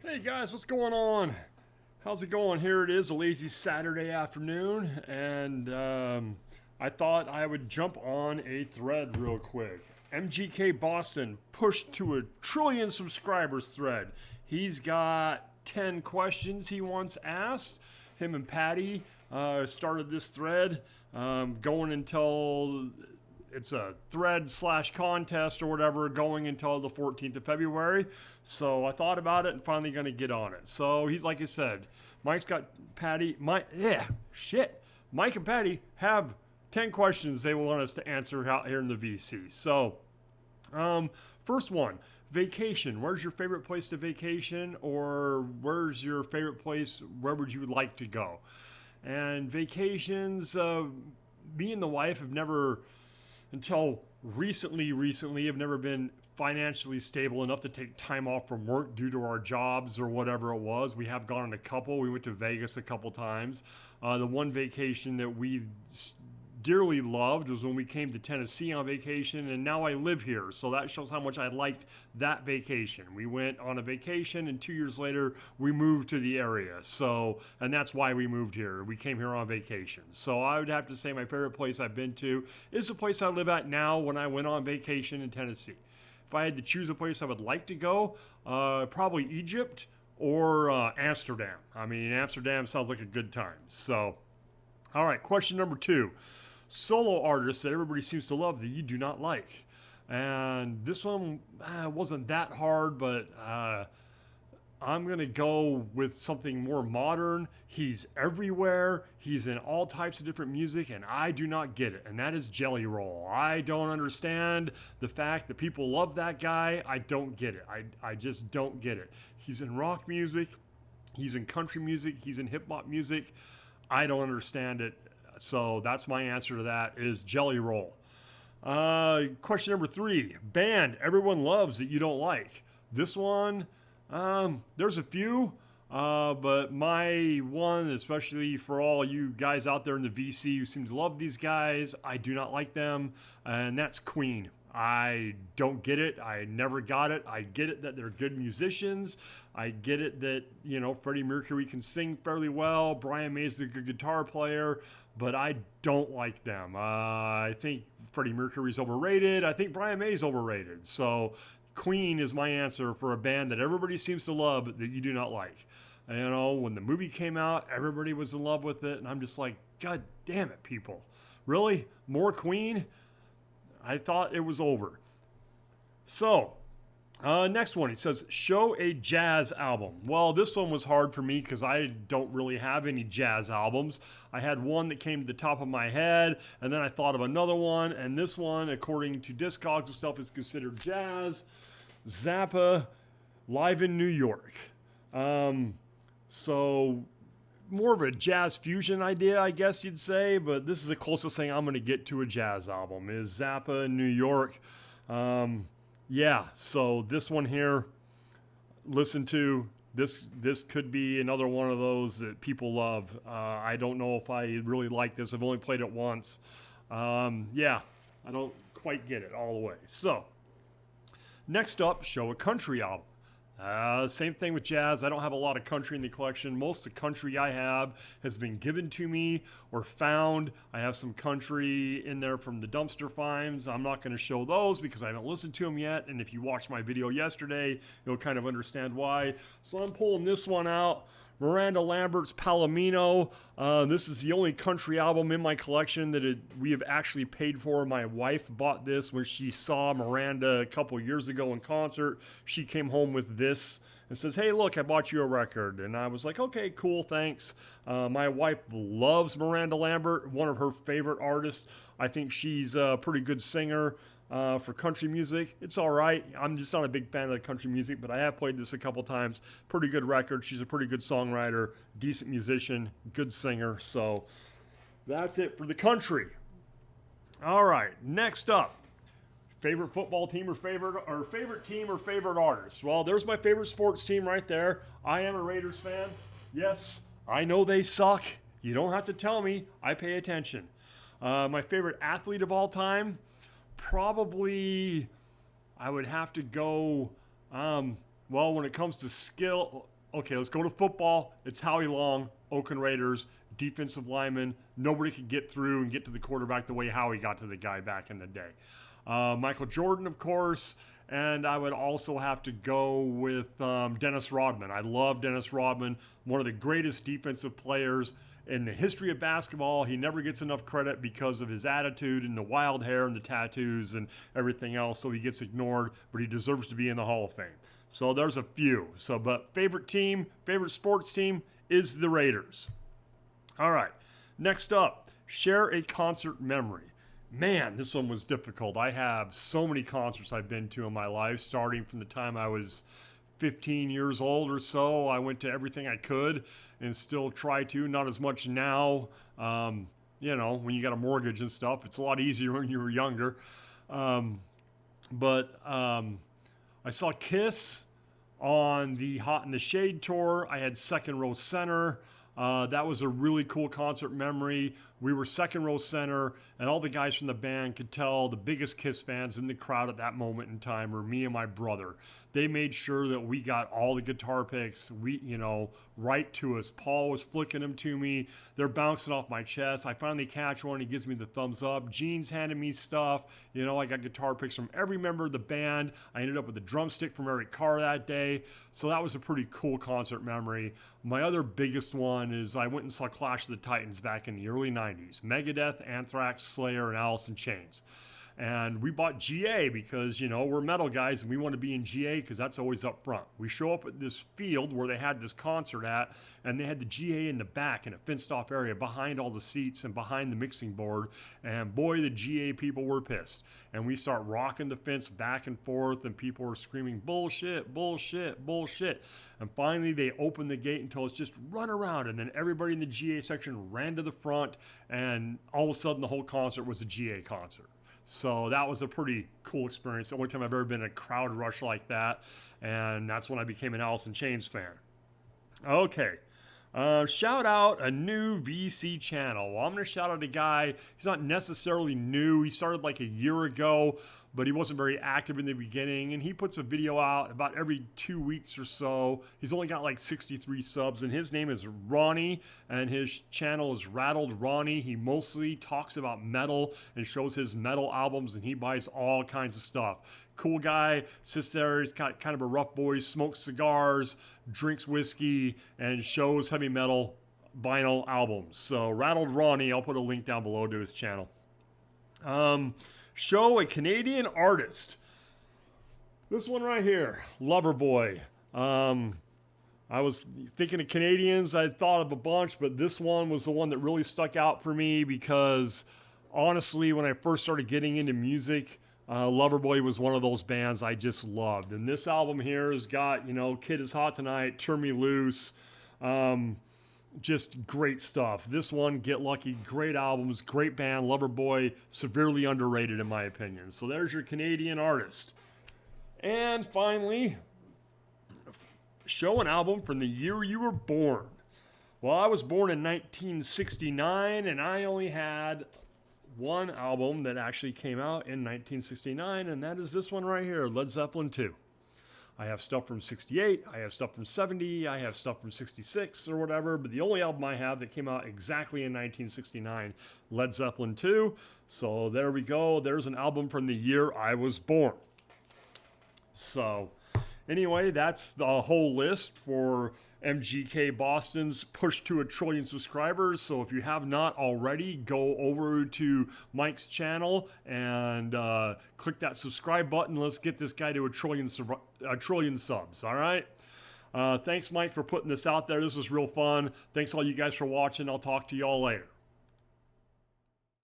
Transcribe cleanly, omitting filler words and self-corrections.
Hey guys, what's going on? How's it going? Here it is, a lazy Saturday afternoon, and I thought I would jump on a thread real quick. MGK Boston pushed to a trillion subscribers thread. He's got 10 questions he wants asked. Him and Patty started this thread going until it's a thread slash contest or whatever going until the 14th of February. So I thought about it and finally going to get on it. So he's like I said, Mike's got Patty. Mike and Patty have 10 questions they want us to answer out here in the VC. So first one, vacation. Where's your favorite place to vacation, or where's your favorite place? Where would you like to go? And vacations, me and the wife have never, until recently, have never been financially stable enough to take time off from work due to our jobs or whatever it was. We have gone on a couple. We went to Vegas a couple times. The one vacation that we dearly loved was when we came to Tennessee on vacation, and now I live here. So that shows how much I liked that vacation. We went on a vacation, and 2 years later, we moved to the area. So, and that's why we moved here. We came here on vacation. So I would have to say my favorite place I've been to is the place I live at now when I went on vacation in Tennessee. If I had to choose a place I would like to go, probably Egypt or Amsterdam. I mean, Amsterdam sounds like a good time. So, all right, question number 2. Solo artists that everybody seems to love that you do not like. And this one wasn't that hard, but I'm going to go with something more modern. He's everywhere. He's in all types of different music, and I do not get it. And that is Jelly Roll. I don't understand the fact that people love that guy. I don't get it. I just don't get it. He's in rock music. He's in country music. He's in hip hop music. I don't understand it. So that's my answer to that is Jelly Roll. Question number 3. Band everyone loves that you don't like. This one, there's a few, but my one, especially for all you guys out there in the VC who seem to love these guys, I do not like them, and that's Queen. I don't get it. I never got it. I get it that they're good musicians. I get it that, Freddie Mercury can sing fairly well. Brian May's a good guitar player, but I don't like them. I think Freddie Mercury's overrated. I think Brian May's overrated. So Queen is my answer for a band that everybody seems to love that you do not like. When the movie came out, everybody was in love with it, and I'm just like, God damn it, people. Really? More Queen? I thought it was over. So, next one. He says, show a jazz album. Well, this one was hard for me because I don't really have any jazz albums. I had one that came to the top of my head, and then I thought of another one, and this one, according to Discogs and stuff, is considered jazz. Zappa, Live in New York. So more of a jazz fusion idea, I guess you'd say, but this is the closest thing I'm going to get to a jazz album is Zappa in New York. So this one here, listen to. This could be another one of those that people love. I don't know if I really like this. I've only played it once. I don't quite get it all the way. So, next up, show a country album. Same thing with jazz. I don't have a lot of country in the collection. Most of the country I have has been given to me or found. I have some country in there from the dumpster finds. I'm not going to show those because I haven't listened to them yet. And if you watched my video yesterday, you'll kind of understand why. So I'm pulling this one out. Miranda Lambert's Palomino. This is the only country album in my collection that we have actually paid for. My wife bought this when she saw Miranda a couple years ago in concert. She came home with this and says, hey, look, I bought you a record. And I was like, okay, cool, thanks. My wife loves Miranda Lambert, one of her favorite artists. I think she's a pretty good singer. For country music, it's all right. I'm just not a big fan of the country music, but I have played this a couple times. Pretty good record. She's a pretty good songwriter, decent musician, good singer. So that's it for the country. All right, next up, favorite football team or favorite team or favorite artist. Well, there's my favorite sports team right there. I am a Raiders fan. Yes, I know they suck. You don't have to tell me. I pay attention. My favorite athlete of all time. Probably I would have to go, when it comes to skill, okay, let's go to football. It's Howie Long, Oakland Raiders, defensive lineman. Nobody could get through and get to the quarterback the way Howie got to the guy back in the day. Michael Jordan, of course, and I would also have to go with Dennis Rodman. I love Dennis Rodman, one of the greatest defensive players in the history of basketball. He never gets enough credit because of his attitude and the wild hair and the tattoos and everything else, so he gets ignored, but he deserves to be in the Hall of Fame. So there's a few. But favorite team, favorite sports team is the Raiders. All right, next up, share a concert memory. Man, this one was difficult. I have so many concerts I've been to in my life, starting from the time I was 15 years old or so. I went to everything I could and still try to. Not as much now. When you got a mortgage and stuff, it's a lot easier when you were younger. But I saw Kiss on the Hot in the Shade tour. I had second row center. That was a really cool concert memory. We were second row center, and all the guys from the band could tell the biggest Kiss fans in the crowd at that moment in time were me and my brother. They made sure that we got all the guitar picks, right to us. Paul was flicking them to me. They're bouncing off my chest. I finally catch one. He gives me the thumbs up. Gene's handed me stuff. I got guitar picks from every member of the band. I ended up with a drumstick from Eric Carr that day. So that was a pretty cool concert memory. My other biggest one is I went and saw Clash of the Titans back in the early 90s. Megadeth, Anthrax, Slayer, and Alice in Chains. And we bought GA because, we're metal guys and we want to be in GA because that's always up front. We show up at this field where they had this concert at, and they had the GA in the back in a fenced off area behind all the seats and behind the mixing board. And boy, the GA people were pissed. And we start rocking the fence back and forth, and people were screaming, bullshit, bullshit, bullshit. And finally, they opened the gate and told us just run around. And then everybody in the GA section ran to the front, and all of a sudden the whole concert was a GA concert. So that was a pretty cool experience. The only time I've ever been in a crowd rush like that. And that's when I became an Alice in Chains fan. Okay. Shout out a new VC channel. Well, I'm going to shout out a guy. He's not necessarily new. He started like a year ago, but he wasn't very active in the beginning. And he puts a video out about every 2 weeks or so. He's only got like 63 subs, and his name is Ronnie, and his channel is Rattled Ronnie. He mostly talks about metal and shows his metal albums, and he buys all kinds of stuff. Cool guy, sits there, he's got kind of a rough voice, smokes cigars, drinks whiskey, and shows heavy metal vinyl albums. So Rattled Ronnie, I'll put a link down below to his channel. Show a Canadian artist. This one right here, Loverboy. I was thinking of Canadians, I thought of a bunch, but this one was the one that really stuck out for me because honestly, when I first started getting into music, Loverboy was one of those bands I just loved. And this album here has got, Kid Is Hot Tonight, Turn Me Loose, just great stuff. This one, Get Lucky, great albums, great band. Loverboy, severely underrated in my opinion. So there's your Canadian artist. And finally, show an album from the year you were born. Well, I was born in 1969, and I only had one album that actually came out in 1969, and that is this one right here, Led Zeppelin 2. I have stuff from 68, I have stuff from 70, I have stuff from 66 or whatever, but the only album I have that came out exactly in 1969, Led Zeppelin 2. So there we go, there's an album from the year I was born. So anyway, that's the whole list for MGK Boston's push to 1 trillion subscribers. So if you have not already, go over to Mike's channel and click that subscribe button. Let's get this guy to 1 trillion subs. All right. Thanks, Mike, for putting this out there. This was real fun. Thanks all you guys for watching. I'll talk to you all later.